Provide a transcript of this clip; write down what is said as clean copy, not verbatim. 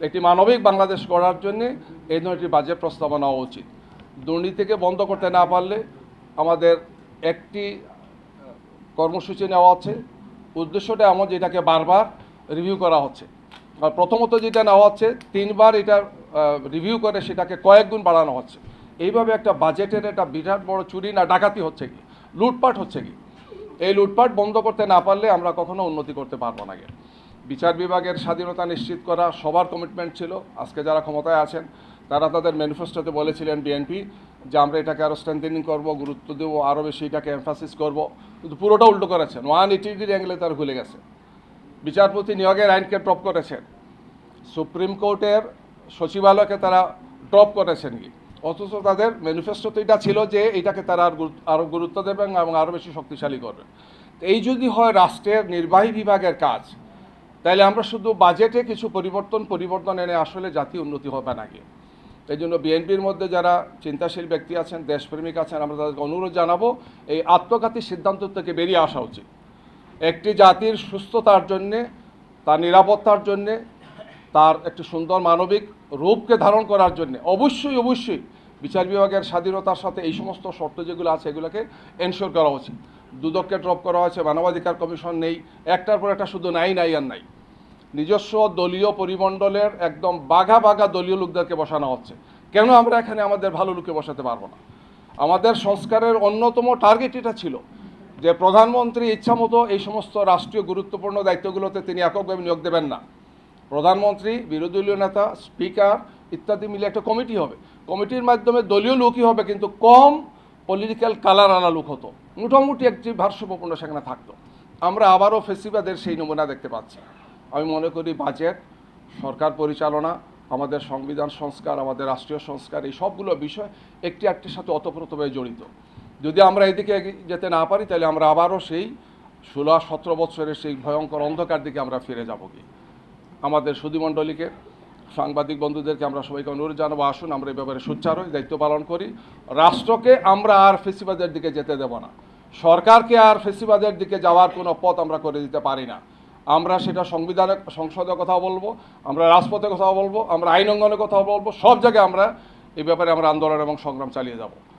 একটি মানবিক বাংলাদেশ গড়ার জন্য এই ধরনের একটি বাজেট প্রস্তাবনা হওয়া উচিত। দুর্নীতিকে বন্ধ করতে না পারলে আমাদের একটি কর্মসূচি নেওয়া হচ্ছে, উদ্দেশ্যটা এমন যেটাকে বারবার রিভিউ করা হচ্ছে। আর প্রথমত যেটা নেওয়া হচ্ছে 3 বার এটা রিভিউ করে সেটাকে কয়েক গুণ বাড়ানো হচ্ছে। এইভাবে একটা বাজেটের একটা বিরাট বড় চুরি না ডাকাতি হচ্ছে কি, লুটপাট হচ্ছে কি। এই লুটপাট বন্ধ করতে না পারলে আমরা কখনো উন্নতি করতে পারবো না। বিচার বিভাগের স্বাধীনতা নিশ্চিত করা সবার কমিটমেন্ট ছিল। আজকে যারা ক্ষমতায় আছেন তারা তাদের ম্যানিফেস্টোতে বলেছিলেন বিএনপি যে আমরা এটাকে আরও স্ট্রেংথেনিং করবো, গুরুত্ব দেবো, আরও বেশি এটাকে এমফাসিস করবো, কিন্তু পুরোটা উল্টো করেছেন। 180 ডিগ্রি অ্যাঙ্গেলে তারা ভুলে গেছে। বিচারপতি নিয়োগের আইনকে ড্রপ করেছেন, সুপ্রিম কোর্টের সচিবালয়কে তারা ড্রপ করেছেন কি, অথচ তাদের ম্যানিফেস্টোতে এটা ছিল যে এটাকে তারা আরও গুরুত্ব দেবেন এবং আরও বেশি শক্তিশালী করবেন। এই যদি হয় রাষ্ট্রের নির্বাহী বিভাগের কাজ, তাইলে আমরা শুধু বাজেটে কিছু পরিবর্তন এনে আসলে জাতীয় উন্নতি হবে নাকি। এই জন্য বিএনপির মধ্যে যারা চিন্তাশীল ব্যক্তি আছেন, দেশপ্রেমিক আছেন, আমরা তাদেরকে অনুরোধ জানাবো এই আত্মঘাতী সিদ্ধান্ত থেকে বেরিয়ে আসা উচিত। একটি জাতির সুস্থতার জন্যে, তার নিরাপত্তার জন্যে, তার একটি সুন্দর মানবিক রূপকে ধারণ করার জন্য অবশ্যই বিচার বিভাগের স্বাধীনতার সাথে এই সমস্ত শর্ত যেগুলো আছে এগুলোকে এনশোর করা উচিত। দুদককে ড্রপ করা হয়েছে, মানবাধিকার কমিশন নেই, একটার পর একটা শুধু নাই আর নাই। নিজস্ব দলীয় পরিমণ্ডলের একদম বাঘা দলীয় লোকদেরকে বসানো হচ্ছে। কেন আমরা এখানে আমাদের ভালো লোককে বসাতে পারবো না? আমাদের সংস্কারের অন্যতম টার্গেট এটা ছিল যে প্রধানমন্ত্রী ইচ্ছামতো এই সমস্ত রাষ্ট্রীয় গুরুত্বপূর্ণ দায়িত্বগুলোতে তিনি এককভাবে নিয়োগ দেবেন না। প্রধানমন্ত্রী, বিরোধী দলীয় নেতা, স্পিকার ইত্যাদি মিলে একটা কমিটি হবে। কমিটির মাধ্যমে দলীয় লোকই হবে, কিন্তু কম পলিটিক্যাল কালার আনা লোক হতো, মোটামুটি একটি ভারসাম্যপূর্ণ সেখানে থাকতো। আমরা আবারও ফেসিবাদের সেই নমুনা দেখতে পাচ্ছি। আমি মনে করি বাজেট, সরকার পরিচালনা, আমাদের সংবিধান সংস্কার, আমাদের রাষ্ট্রীয় সংস্কার, এই সবগুলো বিষয় একটি একটির সাথে ওতপ্রোতভাবে জড়িত। যদি আমরা এদিকে যেতে না পারি তাহলে আমরা আবারও সেই 16-17 বছরের সেই ভয়ঙ্কর অন্ধকার দিকে আমরা ফিরে যাব কি। আমাদের সুধীমণ্ডলীকে, সাংবাদিক বন্ধুদেরকে আমরা সবাইকে অনুরোধ জানাবো, আসুন আমরা এই ব্যাপারে সোচ্চার হই, দায়িত্ব পালন করি। রাষ্ট্রকে আমরা আর ফেসিবাদের দিকে যেতে দেব না, সরকারকে আর ফেসিবাদের দিকে যাওয়ার কোনো পথ আমরা করে দিতে পারি না। আমরা সেটা সংসদে কথা বলবো, আমরা রাজপথে কথা বলবো, আমরা আইন অঙ্গনে কথা বলবো, সব জায়গায় আমরা এই ব্যাপারে আমরা আন্দোলন এবং সংগ্রাম চালিয়ে যাব।